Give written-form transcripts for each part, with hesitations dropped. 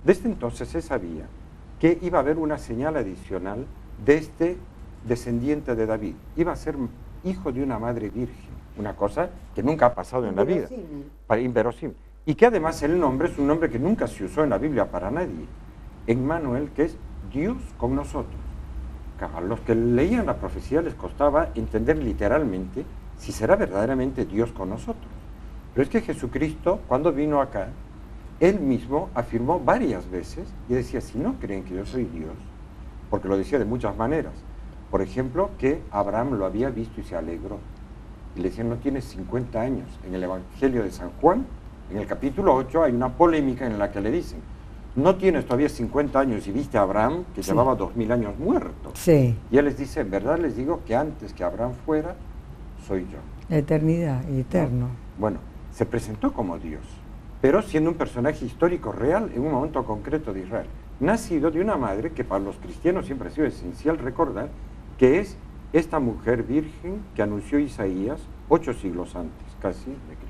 Desde entonces se sabía que iba a haber una señal adicional de este descendiente de David. Iba a ser hijo de una madre virgen, una cosa que nunca ha pasado en la vida, inverosímil. Y que además el nombre es un nombre que nunca se usó en la Biblia para nadie. Emmanuel, que es Dios con nosotros. A los que leían la profecía les costaba entender literalmente si será verdaderamente Dios con nosotros. Pero es que Jesucristo, cuando vino acá, él mismo afirmó varias veces y decía, si no creen que yo soy Dios, porque lo decía de muchas maneras. Por ejemplo, que Abraham lo había visto y se alegró. Y le decían, no tienes 50 años. En el Evangelio de San Juan, en el capítulo 8, hay una polémica en la que le dicen, no tienes todavía 50 años y viste a Abraham, que llevaba 2000 años muerto. Sí. Y él les dice, en verdad les digo que antes que Abraham fuera, soy yo. La eternidad, eterno. ¿No? Bueno, se presentó como Dios, pero siendo un personaje histórico real en un momento concreto de Israel. Nacido de una madre que para los cristianos siempre ha sido esencial recordar, que es esta mujer virgen que anunció Isaías 8 siglos antes, casi, de Cristo.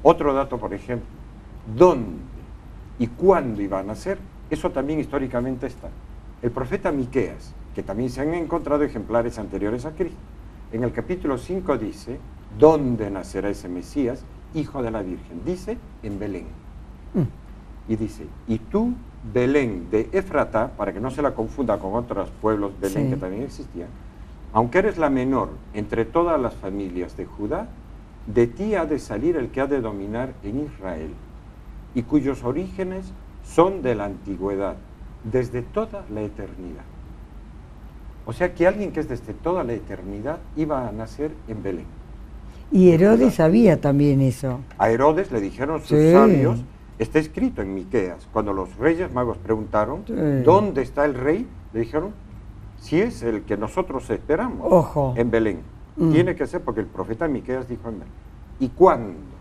Otro dato, por ejemplo, ¿dónde y cuándo iba a nacer? Eso también históricamente está. El profeta Miqueas, que también se han encontrado ejemplares anteriores a Cristo, en el capítulo 5 dice, ¿dónde nacerá ese Mesías, hijo de la Virgen? Dice, en Belén. Y dice, y tú, Belén de Efrata, para que no se la confunda con otros pueblos Belén que también existían, aunque eres la menor entre todas las familias de Judá, de ti ha de salir el que ha de dominar en Israel, y cuyos orígenes son de la antigüedad, desde toda la eternidad. O sea que alguien que es desde toda la eternidad iba a nacer en Belén. Y Herodes sabía también eso. A Herodes le dijeron sus sabios, está escrito en Miqueas, cuando los reyes magos preguntaron, ¿dónde está el rey? Le dijeron, si es el que nosotros esperamos, ojo, en Belén. Tiene que ser porque el profeta Miqueas dijo en Belén. ¿Y cuándo?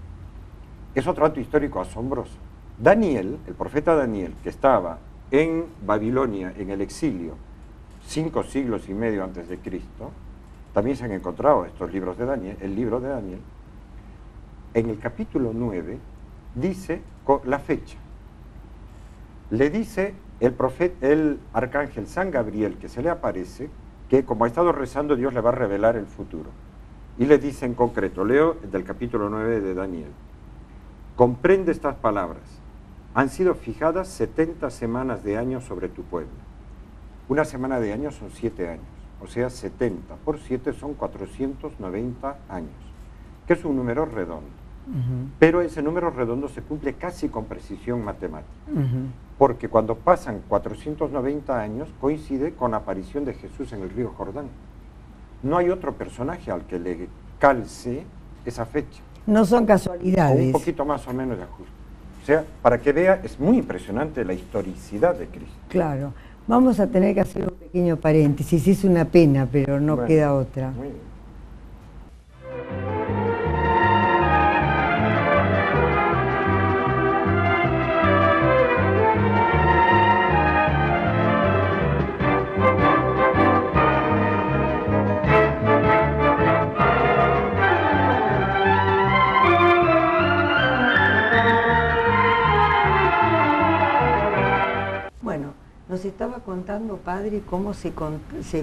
Es otro dato histórico asombroso. Daniel, el profeta Daniel, que estaba en Babilonia, en el exilio, 5 siglos y medio antes de Cristo, también se han encontrado estos libros de Daniel, el libro de Daniel, en el capítulo 9 dice la fecha. Le dice el arcángel San Gabriel, que se le aparece, que como ha estado rezando, Dios le va a revelar el futuro. Y le dice en concreto, leo del capítulo 9 de Daniel, comprende estas palabras, han sido fijadas 70 semanas de años sobre tu pueblo. Una semana de años son 7 años, o sea, 70 por 7 son 490 años, que es un número redondo. Pero ese número redondo se cumple casi con precisión matemática, porque cuando pasan 490 años coincide con la aparición de Jesús en el río Jordán. No hay otro personaje al que le calce esa fecha. No son casualidades. O un poquito más o menos de ajuste. O sea, para que vea, es muy impresionante la historicidad de Cristo. Claro. Vamos a tener que hacer un pequeño paréntesis. Es una pena, pero no queda otra. Muy bien. Nos estaba contando, padre, cómo se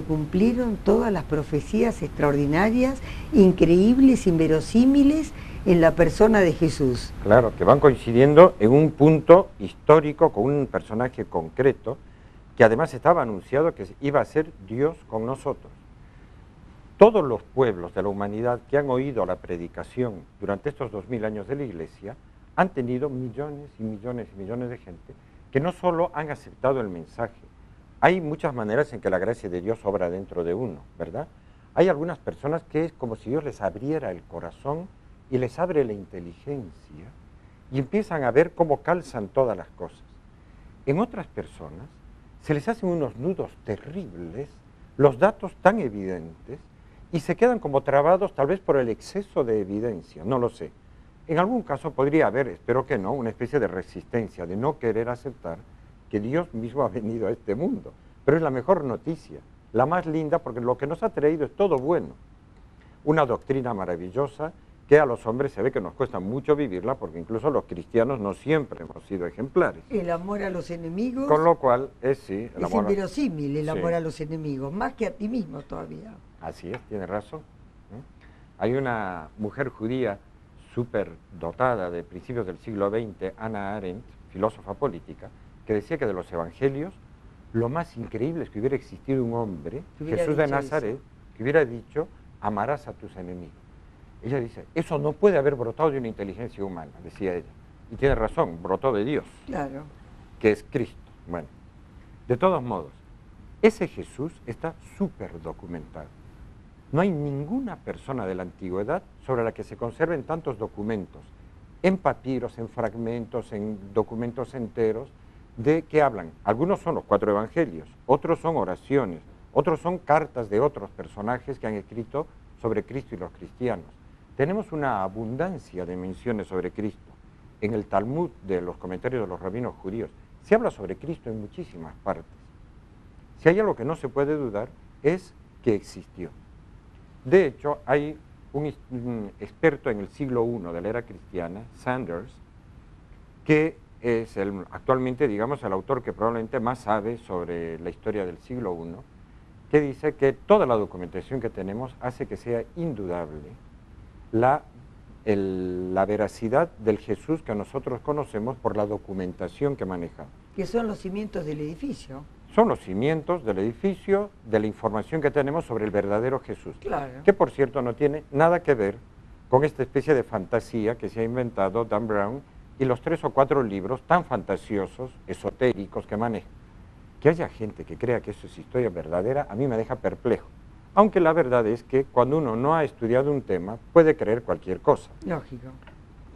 cumplieron todas las profecías extraordinarias, increíbles, inverosímiles en la persona de Jesús. Claro, que van coincidiendo en un punto histórico con un personaje concreto, que además estaba anunciado que iba a ser Dios con nosotros. Todos los pueblos de la humanidad que han oído la predicación durante estos 2000 años de la Iglesia han tenido millones y millones y millones de gente que no solo han aceptado el mensaje. Hay muchas maneras en que la gracia de Dios obra dentro de uno, ¿verdad? Hay algunas personas que es como si Dios les abriera el corazón y les abre la inteligencia y empiezan a ver cómo calzan todas las cosas. En otras personas se les hacen unos nudos terribles, los datos tan evidentes, y se quedan como trabados tal vez por el exceso de evidencia, no lo sé. En algún caso podría haber, espero que no, una especie de resistencia, de no querer aceptar que Dios mismo ha venido a este mundo. Pero es la mejor noticia, la más linda, porque lo que nos ha traído es todo bueno. Una doctrina maravillosa que a los hombres se ve que nos cuesta mucho vivirla, porque incluso los cristianos no siempre hemos sido ejemplares. El amor a los enemigos Con lo cual, sí, el es amor inverosímil, el sí. amor a los enemigos, más que a ti mismo todavía. Así es, tiene razón. Hay una mujer judía súper dotada de principios del siglo XX, Hannah Arendt, filósofa política, que decía que de los evangelios lo más increíble es que hubiera existido un hombre, Jesús de Nazaret, que hubiera dicho, amarás a tus enemigos. Ella dice, eso no puede haber brotado de una inteligencia humana, decía ella. Y tiene razón, brotó de Dios, claro, que es Cristo. Bueno, de todos modos, ese Jesús está súper documentado. No hay ninguna persona de la antigüedad sobre la que se conserven tantos documentos, en papiros, en fragmentos, en documentos enteros, de qué hablan. Algunos son los 4 evangelios, otros son oraciones, otros son cartas de otros personajes que han escrito sobre Cristo y los cristianos. Tenemos una abundancia de menciones sobre Cristo. En el Talmud de los comentarios de los rabinos judíos se habla sobre Cristo en muchísimas partes. Si hay algo que no se puede dudar es que existió. De hecho, hay un experto en el siglo I de la era cristiana, Sanders, que es actualmente, digamos, el autor que probablemente más sabe sobre la historia del siglo I, que dice que toda la documentación que tenemos hace que sea indudable la veracidad del Jesús que nosotros conocemos por la documentación que manejamos. que son los cimientos del edificio. Son los cimientos del edificio, de la información que tenemos sobre el verdadero Jesús. Claro. Que por cierto no tiene nada que ver con esta especie de fantasía que se ha inventado Dan Brown y los 3 o 4 libros tan fantasiosos, esotéricos que maneja. Que haya gente que crea que eso es historia verdadera, a mí me deja perplejo. Aunque la verdad es que cuando uno no ha estudiado un tema, puede creer cualquier cosa. Lógico.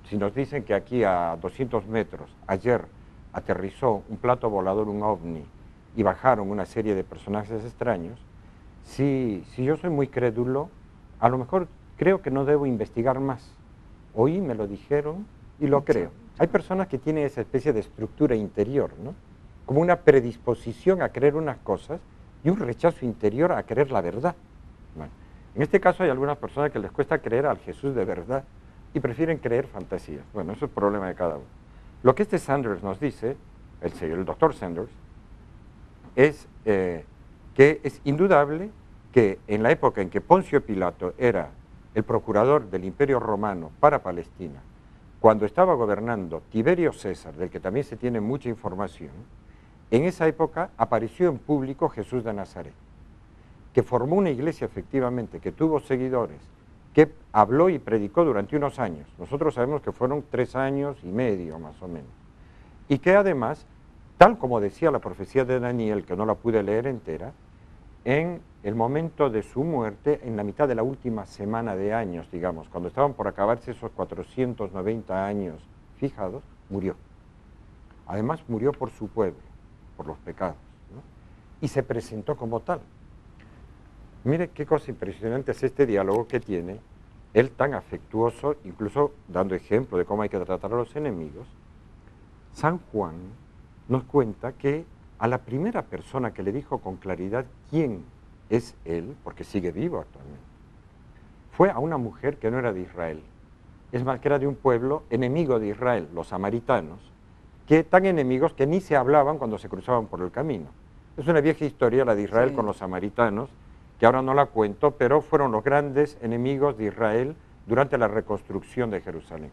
Si nos dicen que aquí a 200 metros, ayer, aterrizó un plato volador, un ovni, y bajaron una serie de personajes extraños, si yo soy muy crédulo, a lo mejor creo que no debo investigar más. Oí, me lo dijeron y lo creo. Hay personas que tienen esa especie de estructura interior, ¿no? Como una predisposición a creer unas cosas y un rechazo interior a creer la verdad. Bueno, en este caso hay algunas personas que les cuesta creer al Jesús de verdad y prefieren creer fantasías. Bueno, eso es el problema de cada uno. Lo que este Sanders nos dice, el doctor Sanders, es que es indudable que en la época en que Poncio Pilato era el procurador del Imperio Romano para Palestina, cuando estaba gobernando Tiberio César, del que también se tiene mucha información, en esa época apareció en público Jesús de Nazaret, que formó una iglesia efectivamente, que tuvo seguidores, que habló y predicó durante unos años. Nosotros sabemos que fueron 3 años y medio más o menos. Y que además, tal como decía la profecía de Daniel, que no la pude leer entera, en el momento de su muerte, en la mitad de la última semana de años, digamos, cuando estaban por acabarse esos 490 años fijados, murió. Además murió por su pueblo, por los pecados, ¿no? Y se presentó como tal. Mire qué cosa impresionante es este diálogo que tiene, él tan afectuoso, incluso dando ejemplo de cómo hay que tratar a los enemigos. San Juan nos cuenta que a la primera persona que le dijo con claridad quién es él, porque sigue vivo actualmente, fue a una mujer que no era de Israel. Es más, que era de un pueblo enemigo de Israel, los samaritanos, que tan enemigos que ni se hablaban cuando se cruzaban por el camino. Es una vieja historia la de Israel con los samaritanos, que ahora no la cuento, pero fueron los grandes enemigos de Israel durante la reconstrucción de Jerusalén.